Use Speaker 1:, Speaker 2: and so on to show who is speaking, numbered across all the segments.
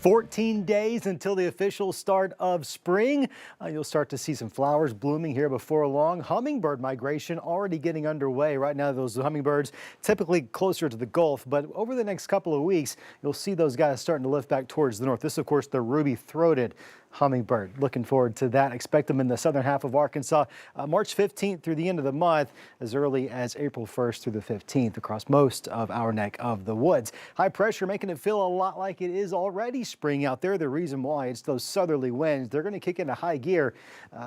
Speaker 1: 14 days until the official start of spring. You'll start to see some flowers blooming here before long. Hummingbird migration already getting underway. Right now, those hummingbirds typically closer to the Gulf, but over the next couple of weeks, you'll see those guys starting to lift back towards the north. This, of course, the ruby-throated hummingbird. Looking forward to that. Expect them in the southern half of Arkansas March 15th through the end of the month, as early as April 1st through the 15th across most of our neck of the woods. High pressure making it feel a lot like it is already spring out there. The reason why, it's those southerly winds. They're going to kick into high gear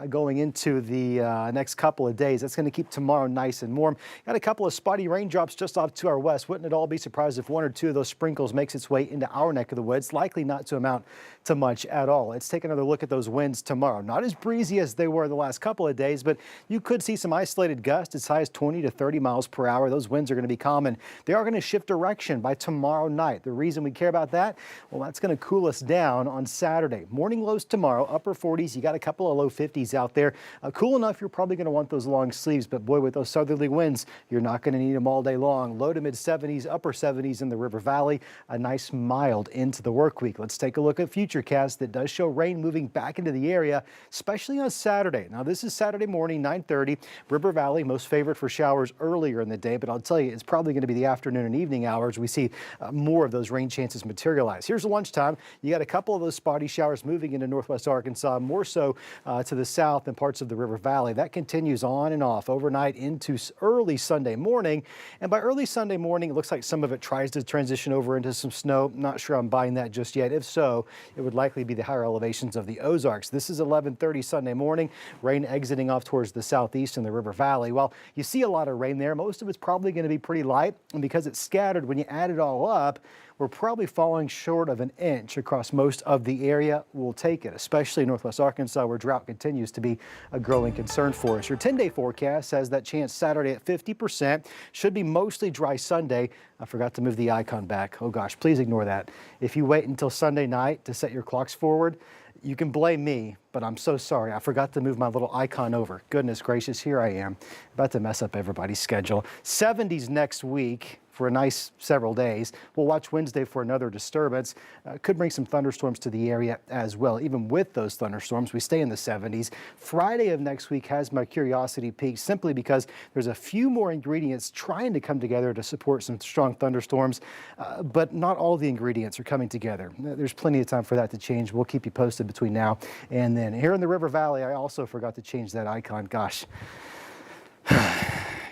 Speaker 1: going into the next couple of days. That's going to keep tomorrow nice and warm. Got a couple of spotty raindrops just off to our west. Wouldn't at all be surprised if one or two of those sprinkles makes its way into our neck of the woods. Likely not to amount to much at all. Let's take another look at those winds tomorrow. Not as breezy as they were the last couple of days, but you could see some isolated gusts as high as 20 to 30 miles per hour. Those winds are going to be common. They are going to shift direction by tomorrow night. The reason we care about that, well, that's going to cool us down on Saturday. Morning lows tomorrow, upper 40s. You got a couple of low 50s out there. Cool enough, you're probably going to want those long sleeves, but boy, with those southerly winds, you're not going to need them all day long. Low to mid 70s, upper 70s in the River Valley. A nice mild into the work week. Let's take a look at Futurecast that does show rain moving back into the area, especially on Saturday. Now, this is Saturday morning, 9:30. River Valley, most favored for showers earlier in the day, but I'll tell you, it's probably going to be the afternoon and evening hours. We see more of those rain chances materialize. Here's lunchtime. You got a couple of those spotty showers moving into northwest Arkansas, more so to the south and parts of the River Valley. That continues on and off overnight into early Sunday morning. And by early Sunday morning, it looks like some of it tries to transition over into some snow. Not sure I'm buying that just yet. If so, it would likely be the higher elevations of the Ozarks. This is 11:30 Sunday morning. Rain exiting off towards the southeast in the River Valley. Well, you see a lot of rain there. Most of it's probably going to be pretty light. And because it's scattered, when you add it all up, we're probably falling short of an inch across most of the area. We'll take it, especially in northwest Arkansas, where drought continues to be a growing concern for us. Your 10-day forecast says that chance Saturday at 50%. Should be mostly dry Sunday. I forgot to move the icon back. Oh gosh, please ignore that. If you wait until Sunday night to set your clocks forward, you can blame me, but I'm so sorry. I forgot to move my little icon over. Goodness gracious, here I am, about to mess up everybody's schedule. 70s next week for a nice several days. We'll watch Wednesday for another disturbance. Could bring some thunderstorms to the area as well. Even with those thunderstorms, we stay in the 70s. Friday of next week has my curiosity peaked simply because there's a few more ingredients trying to come together to support some strong thunderstorms, but not all the ingredients are coming together. There's plenty of time for that to change. We'll keep you posted between now and then. Here in the River Valley, I also forgot to change that icon. Gosh.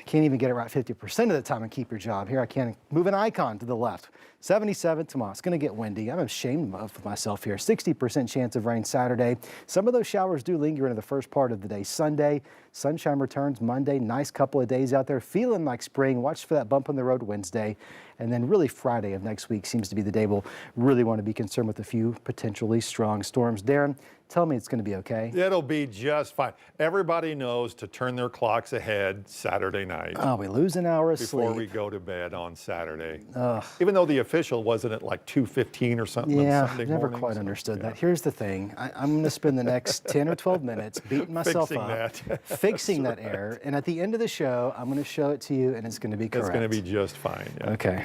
Speaker 1: Can't even get it right 50% of the time and keep your job. Here I can move an icon to the left. 77 tomorrow. It's going to get windy. I'm ashamed of myself here. 60% chance of rain Saturday. Some of those showers do linger into the first part of the day. Sunday, sunshine returns Monday. Nice couple of days out there. Feeling like spring. Watch for that bump on the road Wednesday. And then really Friday of next week seems to be the day we'll really want to be concerned with a few potentially strong storms. Darren, tell me it's going to be okay.
Speaker 2: It'll be just fine. Everybody knows to turn their clocks ahead Saturday night.
Speaker 1: Oh, we lose an hour of sleep
Speaker 2: before we go to bed on Saturday. Even though the official wasn't at like 2:15 or something
Speaker 1: yeah,
Speaker 2: on Sunday
Speaker 1: never
Speaker 2: morning,
Speaker 1: quite understood that. Here's the thing. I'm going to spend the next 10 or 12 minutes beating myself up, fixing that error. And at the end of the show, I'm going to show it to you, and it's going to be correct.
Speaker 2: It's going to be just fine. Yeah.
Speaker 1: Okay.